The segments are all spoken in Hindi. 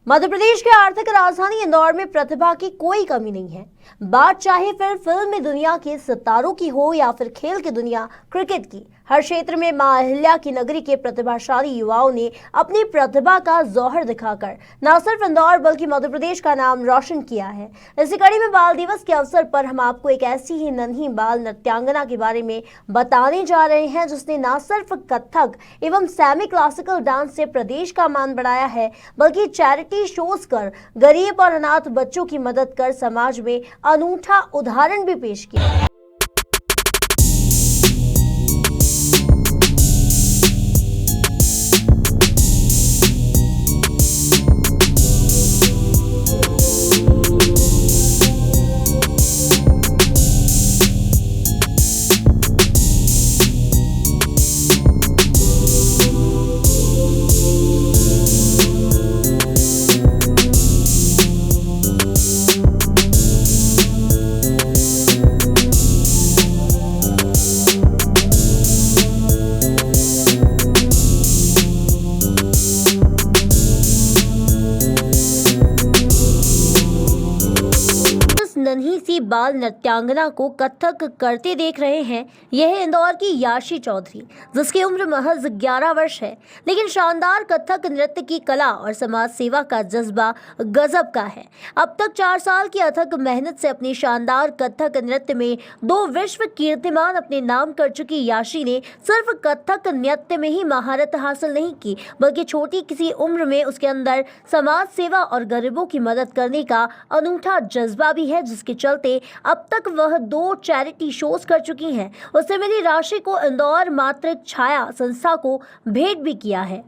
मध्य प्रदेश के आर्थिक राजधानी इंदौर में प्रतिभा की कोई कमी नहीं है। बात चाहे फिर फिल्म में दुनिया के सितारों की हो या फिर खेल की दुनिया क्रिकेट की, हर क्षेत्र में मां अहिल्या की नगरी के प्रतिभाशाली युवाओं ने अपनी प्रतिभा का जौहर दिखाकर न सिर्फ इंदौर बल्कि मध्य प्रदेश का नाम रोशन किया है। इसी कड़ी में बाल दिवस के अवसर पर हम आपको एक ऐसी ही नन्ही बाल नृत्यांगना के बारे में बताने जा रहे हैं जिसने न सिर्फ कथक एवं सेमी क्लासिकल डांस से प्रदेश का मान बढ़ाया है, बल्कि चैरिटी शोज कर गरीब और अनाथ बच्चों की मदद कर समाज में अनूठा उदाहरण भी पेश किया। नन्ही सी बाल नृत्यांगना को कथक करते देख रहे हैं। यह है इंदौर की याशी चौधरी, जिसकी उम्र महज 11 वर्ष है, लेकिन शानदार कथक नृत्य की कला और समाज सेवा का जज्बा गजब का है। अब तक 4 साल की अथक मेहनत से अपनी शानदार कथक नृत्य में 2 विश्व कीर्तिमान अपने नाम कर चुकी याशी ने सिर्फ कथक नृत्य में ही महारत हासिल नहीं की, बल्कि छोटी किसी उम्र में उसके अंदर समाज सेवा और गरीबों की मदद करने का अनूठा जज्बा भी है, जिसके चलते अब तक वह 2 चैरिटी शोज कर चुकी हैं। उसने मिली राशि को इंदौर मातृ छाया संस्था को भेंट भी किया है।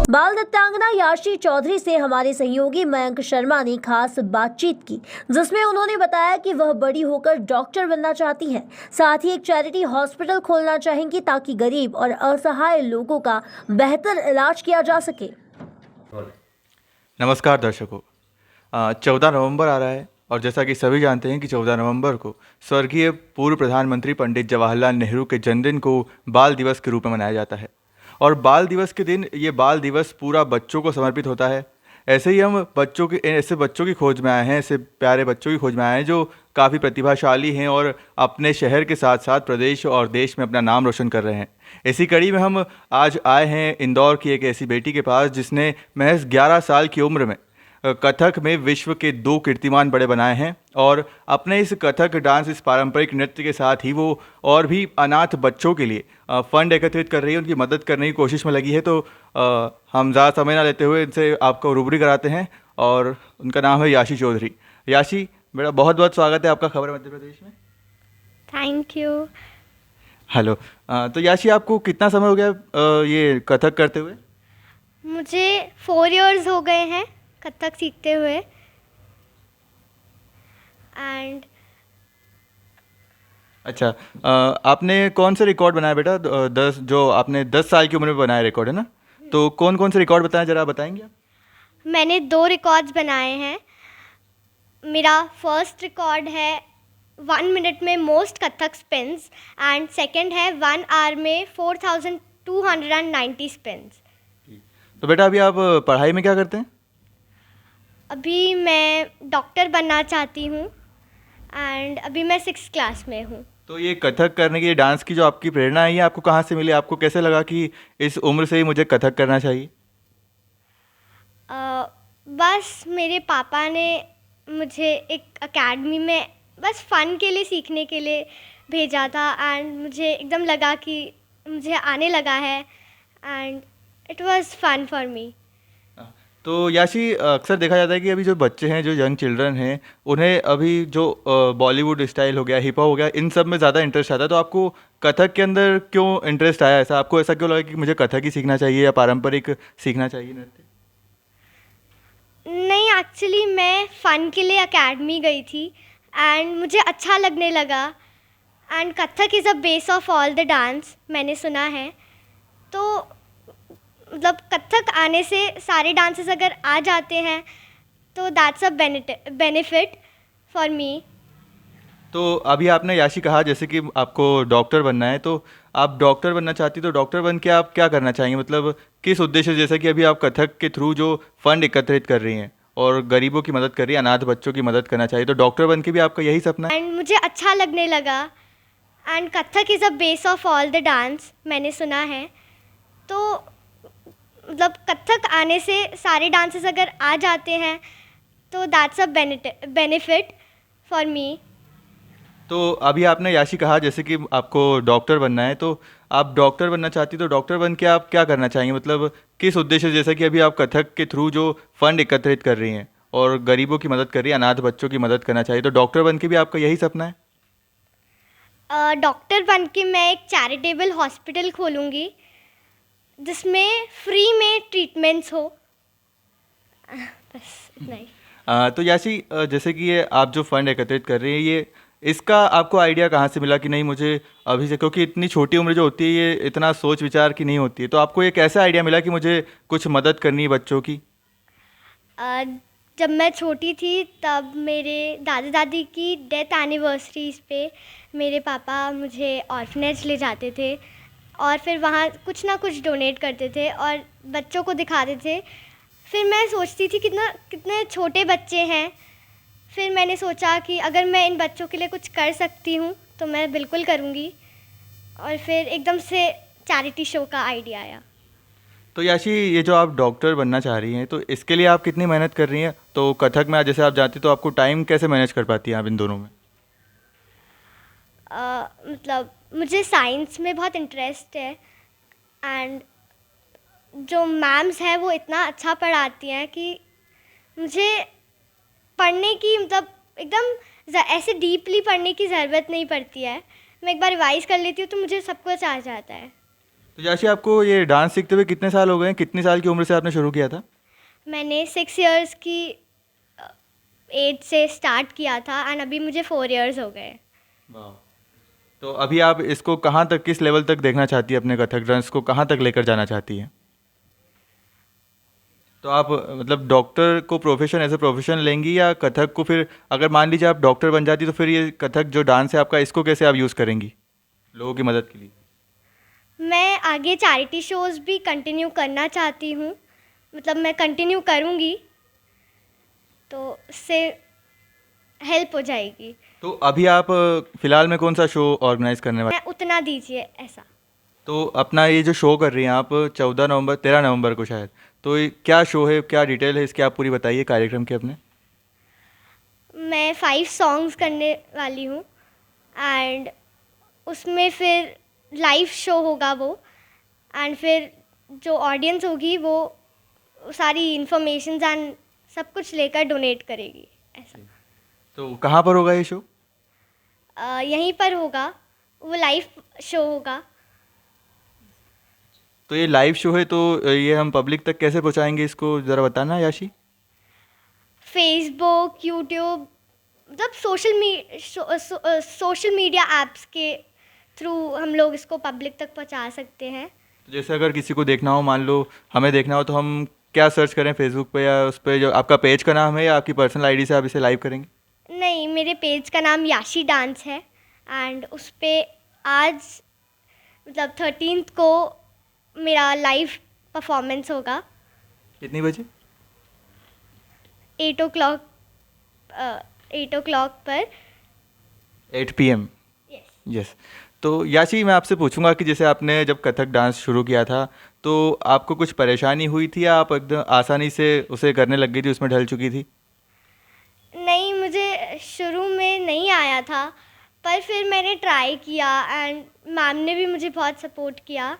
बाल नृत्यांगना याशी चौधरी से हमारे सहयोगी मयंक शर्मा ने खास बातचीत की, जिसमें उन्होंने बताया कि वह बड़ी होकर डॉक्टर बनना चाहती हैं। साथ ही एक चैरिटी हॉस्पिटल खोलना चाहेंगी ताकि गरीब और असहाय लोगों का बेहतर इलाज किया जा सके। नमस्कार दर्शकों, 14 नवंबर आ रहा है और जैसा कि सभी जानते हैं कि 14 नवंबर को स्वर्गीय पूर्व प्रधानमंत्री पंडित जवाहरलाल नेहरू के जन्मदिन को बाल दिवस के रूप में मनाया जाता है। और बाल दिवस के दिन ये बाल दिवस पूरा बच्चों को समर्पित होता है। ऐसे ही हम ऐसे बच्चों की खोज में आए हैं, ऐसे प्यारे बच्चों की खोज में आए हैं जो काफ़ी प्रतिभाशाली हैं और अपने शहर के साथ साथ प्रदेश और देश में अपना नाम रोशन कर रहे हैं। इसी कड़ी में हम आज आए हैं इंदौर की एक ऐसी बेटी के पास जिसने महज 11 साल की उम्र में कथक में विश्व के 2 कीर्तिमान बड़े बनाए हैं और अपने इस कथक डांस, इस पारंपरिक नृत्य के साथ ही वो और भी अनाथ बच्चों के लिए फंड एकत्रित कर रही है, उनकी मदद करने की कोशिश में लगी है। तो हम ज़्यादा समय ना लेते हुए इनसे आपको रूबरू कराते हैं और उनका नाम है याशी चौधरी। याशी, मेरा बहुत बहुत स्वागत है आपका खबर मध्य प्रदेश में। Thank you. हेलो। तो याशी, आपको कितना समय हो गया ये कथक करते हुए? मुझे 4 इयर्स हो गए हैं कथक सीखते हुए। एंड अच्छा, आपने कौन सा रिकॉर्ड बनाया बेटा? 10 साल की उम्र में बनाया रिकॉर्ड है ना? तो कौन कौन से रिकॉर्ड बताएं, जरा बताएंगे आप? मैंने 2 रिकॉर्ड्स बनाए हैं। मेरा फर्स्ट रिकॉर्ड है 1 मिनट में most Kathak spins and second है 1 आवर में 4290 स्पिन्स। तो बेटा अभी आप पढ़ाई में क्या करते हैं? अभी मैं डॉक्टर बनना चाहती हूँ एंड अभी मैं 6th क्लास में हूँ। तो ये कथक करने की, डांस की जो आपकी प्रेरणा है, ये आपको कहाँ से मिली? आपको कैसे लगा कि इस उम्र से ही मुझे कथक करना चाहिए? बस मेरे पापा ने मुझे एक एकेडमी में बस फ़न के लिए, सीखने के लिए भेजा था एंड मुझे एकदम लगा कि मुझे आने लगा है and it was fun for me. तो याशी, अक्सर देखा जाता है कि अभी जो बच्चे हैं, जो यंग चिल्ड्रन हैं, उन्हें अभी जो बॉलीवुड स्टाइल हो गया, हिप हॉप हो गया, इन सब में ज़्यादा इंटरेस्ट आता है। तो आपको कथक के अंदर क्यों इंटरेस्ट आया? ऐसा आपको ऐसा क्यों लगा कि मुझे कथक ही सीखना चाहिए या पारंपरिक सीखना चाहिए नृत्य? नहीं, एक्चुअली मैं फ़न के लिए अकेडमी गई थी एंड मुझे अच्छा लगने लगा and Kathak is a base of all the dance मैंने सुना है। तो मतलब कथक आने से सारे डांसेस अगर आ जाते हैं तो that's a benefit for me. तो अभी आपने याशी कहा जैसे कि आपको डॉक्टर बनना है, तो आप डॉक्टर बनना चाहती तो डॉक्टर बन के आप क्या करना चाहेंगे, मतलब किस उद्देश्य से? जैसे कि अभी आप कथक के थ्रू जो फंड एकत्रित कर रही हैं और गरीबों की मदद कर रही हैं, अनाथ बच्चों की मदद करना चाहिए, तो डॉक्टर बन के भी आपका यही सपना है? एंड मुझे अच्छा लगने लगा and Kathak is a base of all the dance मैंने सुना है। तो मतलब कथक आने से सारे डांसेस अगर आ जाते हैं तो that's a benefit for me. तो अभी आपने याशी कहा जैसे कि आपको डॉक्टर बनना है, तो आप डॉक्टर बनना चाहती तो डॉक्टर बन के आप क्या करना चाहेंगे, मतलब किस उद्देश्य से? जैसा कि अभी आप कथक के थ्रू जो फंड एकत्रित कर रही हैं और गरीबों की मदद कर रही हैं, अनाथ बच्चों की मदद करना चाहिए, तो डॉक्टर बन के भी आपका यही सपना है? डॉक्टर बन के मैं एक चैरिटेबल हॉस्पिटल खोलूँगी जिसमें फ्री में ट्रीटमेंट्स हो। बस इतना ही। तो याशी जैसे कि ये आप जो फंड एकत्रित कर रही हैं, ये इसका आपको आइडिया कहाँ से मिला कि नहीं मुझे अभी से, क्योंकि इतनी छोटी उम्र जो होती है ये इतना सोच विचार की नहीं होती है, तो आपको ये कैसा आइडिया मिला कि मुझे कुछ मदद करनी है बच्चों की? अ, जब मैं छोटी थी तब मेरे दादा दादी की डेथ एनिवर्सरीज़ पे मेरे पापा मुझे ऑर्फनेज ले जाते थे और फिर वहाँ कुछ ना कुछ डोनेट करते थे और बच्चों को दिखाते थे। फिर मैं सोचती थी कितने छोटे बच्चे हैं। फिर मैंने सोचा कि अगर मैं इन बच्चों के लिए कुछ कर सकती हूँ तो मैं बिल्कुल करूँगी और फिर एकदम से चैरिटी शो का आइडिया आया। तो याशी ये जो आप डॉक्टर बनना चाह रही हैं, तो इसके लिए आप कितनी मेहनत कर रही हैं? तो कथक में जैसे आप जाती तो आपको टाइम कैसे मैनेज कर पाती हैं आप इन दोनों में? मतलब मुझे साइंस में बहुत इंटरेस्ट है एंड जो मैम्स हैं वो इतना अच्छा पढ़ाती हैं कि मुझे पढ़ने की मतलब एकदम ऐसे डीपली पढ़ने की ज़रूरत नहीं पड़ती है। मैं एक बार रिवाइज़ कर लेती हूँ तो मुझे सब कुछ आ जाता है। तो याशी आपको ये डांस सीखते हुए कितने साल हो गए हैं? कितनी साल की उम्र से आपने शुरू किया था? मैंने 6 इयर्स की एज से स्टार्ट किया था एंड अभी मुझे 4 इयर्स हो गए। तो अभी आप इसको कहाँ तक, किस लेवल तक देखना चाहती है, अपने कथक डांस को कहाँ तक लेकर जाना चाहती हैं? तो आप मतलब डॉक्टर को प्रोफेशन एज ए प्रोफेशन लेंगी, या कथक को फिर अगर मान लीजिए आप डॉक्टर बन जाती तो फिर ये कथक जो डांस है आपका, इसको कैसे आप यूज़ करेंगी लोगों की मदद के लिए? मैं आगे चैरिटी शोज़ भी कंटिन्यू करना चाहती हूँ। मतलब मैं कंटिन्यू करूँगी तो उससे हेल्प हो जाएगी। तो अभी आप फिलहाल में कौन सा शो ऑर्गेनाइज करने वाले? मैं उतना दीजिए ऐसा। तो अपना ये जो शो कर रही हैं आप 14 नवंबर 13 नवंबर को शायद, तो ये क्या शो है, क्या डिटेल है इसकी, आप पूरी बताइए कार्यक्रम के अपने। मैं 5 सॉन्ग्स करने वाली हूँ एंड उसमें फिर लाइव शो होगा वो एंड फिर जो ऑडियंस होगी वो सारी इंफॉर्मेशन एंड सब कुछ लेकर डोनेट करेगी ऐसा। तो कहाँ पर होगा ये शो? यहीं पर होगा, वो लाइव शो होगा। तो ये लाइव शो है, तो ये हम पब्लिक तक कैसे पहुँचाएंगे इसको, ज़रा बताना याशी। फेसबुक, यूट्यूब, मतलब सोशल मीडिया ऐप्स के थ्रू हम लोग इसको पब्लिक तक पहुंचा सकते हैं। तो जैसे अगर किसी को देखना हो, मान लो हमें देखना हो, तो हम क्या सर्च करें फेसबुक पे, या उस पर जो आपका पेज का नाम है, या आपकी पर्सनल आईडी से आप इसे लाइव करेंगे? नहीं, मेरे पेज का नाम याशी डांस है एंड उस पर आज मतलब 13th को मेरा लाइव परफॉर्मेंस होगा। कितनी बजे? 8 o'clock पर। 8 PM। यस। तो याशी मैं आपसे पूछूंगा कि जैसे आपने जब कथक डांस शुरू किया था तो आपको कुछ परेशानी हुई थी, या आप एकदम आसानी से उसे करने लग गई थी, उसमें ढल चुकी थी? नहीं, मुझे शुरू में नहीं आया था पर फिर मैंने ट्राई किया एंड मैम ने भी मुझे बहुत सपोर्ट किया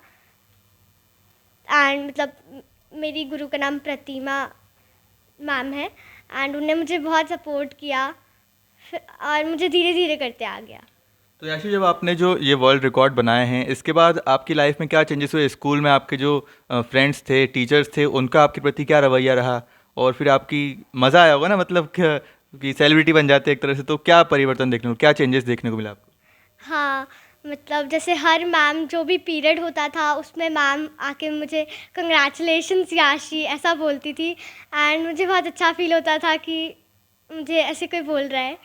एंड मतलब मेरी गुरु का नाम प्रतिमा मैम है एंड उन्होंने मुझे बहुत सपोर्ट किया और मुझे धीरे धीरे करते आ गया। तो याशी जब आपने जो ये वर्ल्ड रिकॉर्ड बनाए हैं, इसके बाद आपकी लाइफ में क्या चेंजेस हुए? स्कूल में आपके जो फ्रेंड्स थे, टीचर्स थे, उनका आपके प्रति क्या रवैया रहा? और फिर आपकी मज़ा आया होगा ना, मतलब कि सेलिब्रिटी बन जाते हैं एक तरह से, तो क्या परिवर्तन देखने को, क्या चेंजेस देखने को मिला आपको? हाँ, मतलब जैसे हर मैम जो भी पीरियड होता था उसमें मैम आके मुझे कंग्रेचुलेशंस याशी ऐसा बोलती थी एंड मुझे बहुत अच्छा फील होता था कि मुझे ऐसे कोई बोल रहा है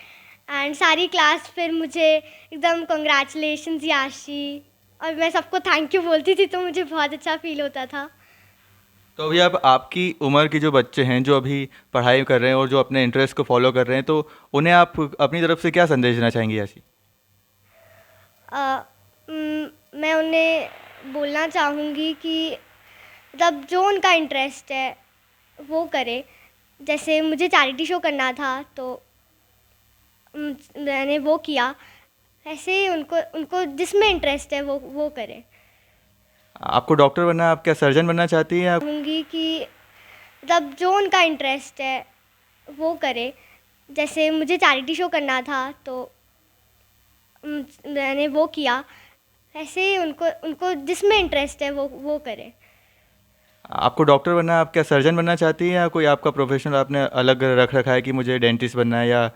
एंड सारी क्लास फिर मुझे एकदम कंग्रेचुलेशंस याशी और मैं सबको थैंक यू बोलती थी, तो मुझे बहुत अच्छा फील होता था। तो अभी आप, आपकी उम्र के जो बच्चे हैं जो अभी पढ़ाई कर रहे हैं और जो अपने इंटरेस्ट को फॉलो कर रहे हैं, तो उन्हें आप अपनी तरफ से क्या संदेश देना चाहेंगी याशी? मैं उन्हें बोलना चाहूँगी कि मतलब जो उनका इंटरेस्ट है वो करे। जैसे मुझे चैरिटी शो करना था तो मैंने वो किया, ऐसे ही उनको उनको जिसमें इंटरेस्ट है वो करे। आपको डॉक्टर बनना है, आप क्या सर्जन बनना चाहती हैं आप? कहूँगी कि मतलब जो उनका इंटरेस्ट है वो करे। जैसे मुझे चैरिटी शो करना था तो मैंने वो किया, ऐसे ही उनको उनको जिसमें इंटरेस्ट है वो करे। आपको डॉक्टर बनना है, आप क्या सर्जन बनना चाहती हैं, या कोई आपका प्रोफेशन आपने अलग रख रखा है कि मुझे डेंटिस्ट बनना है, या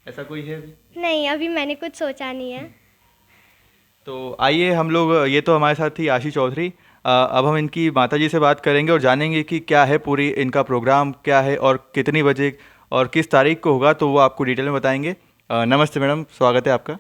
ऐसा कोई है अभी? नहीं, अभी मैंने कुछ सोचा नहीं है। तो आइए हम लोग, ये तो हमारे साथ थी आशी चौधरी। अब हम इनकी माताजी से बात करेंगे और जानेंगे कि क्या है पूरी इनका प्रोग्राम क्या है और कितनी बजे और किस तारीख को होगा, तो वो आपको डिटेल में बताएंगे। नमस्ते मैडम, स्वागत है आपका।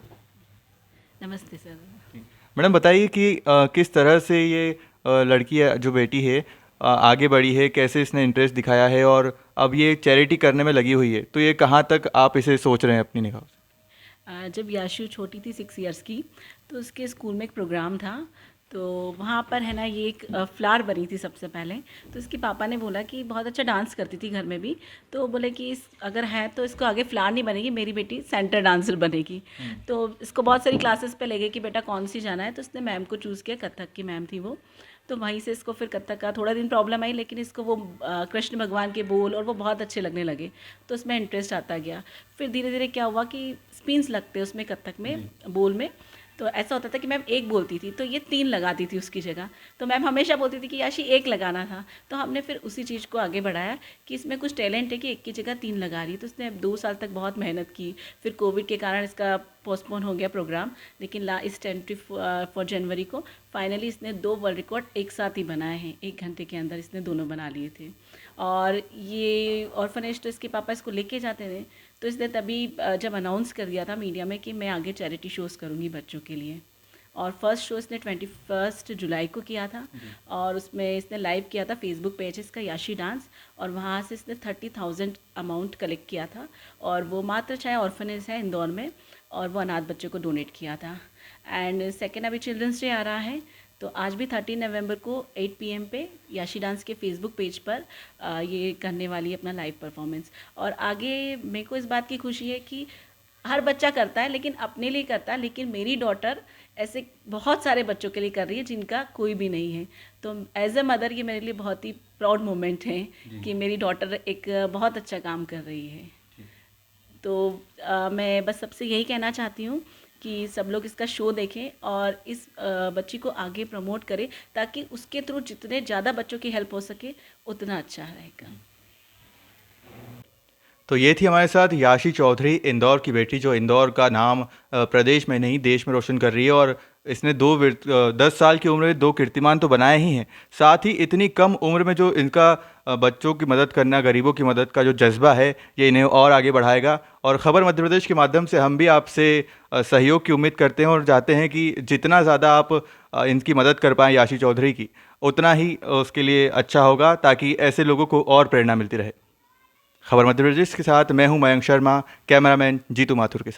नमस्ते सर। मैडम बताइए कि किस तरह से ये लड़की जो बेटी है आगे बढ़ी है, कैसे इसने इंटरेस्ट दिखाया है और अब ये चैरिटी करने में लगी हुई है, तो ये कहाँ तक आप इसे सोच रहे हैं अपनी निगाहों से? जब याशु छोटी थी 6 इयर्स की, तो उसके स्कूल में एक प्रोग्राम था, तो वहाँ पर है ना ये एक फ्लावर बनी थी सबसे पहले। तो इसके पापा ने बोला कि बहुत अच्छा डांस करती थी घर में भी, तो बोले कि इस अगर है तो इसको आगे फ्लावर नहीं बनेगी, मेरी बेटी सेंटर डांसर बनेगी। तो इसको बहुत सारी क्लासेस पे ले गए कि बेटा कौन सी जाना है, तो उसने मैम को चूज़ किया, कथक की मैम थी वो। तो वहीं से इसको फिर कथक का थोड़ा दिन प्रॉब्लम आई, लेकिन इसको वो कृष्ण भगवान के बोल और वो बहुत अच्छे लगने लगे, तो उसमें इंटरेस्ट आता गया। फिर धीरे धीरे क्या हुआ कि स्पिन्स लगते उसमें कथक में बोल में, तो ऐसा होता था कि मैम एक बोलती थी तो ये 3 लगाती थी उसकी जगह, तो मैम हमेशा बोलती थी कि याशी 1 लगाना था। तो हमने फिर उसी चीज़ को आगे बढ़ाया कि इसमें कुछ टैलेंट है कि 1 की जगह 3 लगा रही है। तो उसने अब 2 साल तक बहुत मेहनत की, फिर कोविड के कारण इसका पोस्टपोन हो गया प्रोग्राम, लेकिन इस 24 जनवरी को फाइनली इसने 2 वर्ल्ड रिकॉर्ड एक साथ ही बनाए हैं। 1 घंटे के अंदर इसने दोनों बना लिए थे। और ये ऑर्फनेज तो इसके पापा इसको लेके जाते थे, तो इसने तभी जब अनाउंस कर दिया था मीडिया में कि मैं आगे चैरिटी शोज़ करूँगी बच्चों के लिए। और फर्स्ट शो इसने 21 जुलाई को किया था, और उसमें इसने लाइव किया था फेसबुक पेज इसका याशी डांस, और वहाँ से इसने 30,000 अमाउंट कलेक्ट किया था, और वो मात्र चाहे ऑर्फनेज है इंदौर में, और वो अनाथ बच्चों को डोनेट किया था। एंड सेकेंड अभी चिल्ड्रंस डे आ रहा है, तो आज भी 13 नवंबर को 8 PM पे याशी डांस के फेसबुक पेज पर ये करने वाली है अपना लाइव परफॉर्मेंस। और आगे मेरे को इस बात की खुशी है कि हर बच्चा करता है लेकिन अपने लिए करता है, लेकिन मेरी डॉटर ऐसे बहुत सारे बच्चों के लिए कर रही है जिनका कोई भी नहीं है। तो एज अ मदर ये मेरे लिए बहुत ही प्राउड मोमेंट है कि मेरी डॉटर एक बहुत अच्छा काम कर रही है। तो मैं बस सबसे यही कहना चाहती हूँ कि सब लोग इसका शो देखें और इस बच्ची को आगे प्रमोट करें, ताकि उसके थ्रू जितने ज़्यादा बच्चों की हेल्प हो सके उतना अच्छा रहेगा। तो ये थी हमारे साथ याशी चौधरी, इंदौर की बेटी, जो इंदौर का नाम प्रदेश में नहीं देश में रोशन कर रही है। और इसने 10 साल की उम्र में 2 कीर्तिमान तो बनाए ही हैं, साथ ही इतनी कम उम्र में जो इनका बच्चों की मदद करना, गरीबों की मदद का जो जज्बा है, ये इन्हें और आगे बढ़ाएगा। और ख़बर मध्य प्रदेश के माध्यम से हम भी आपसे सहयोग की उम्मीद करते हैं और चाहते हैं कि जितना ज़्यादा आप इनकी मदद कर पाएँ याशी चौधरी की, उतना ही उसके लिए अच्छा होगा, ताकि ऐसे लोगों को और प्रेरणा मिलती रहे। खबर मध्य प्रदेश के साथ मैं हूं मयंक शर्मा, कैमरामैन जीतू माथुर के साथ।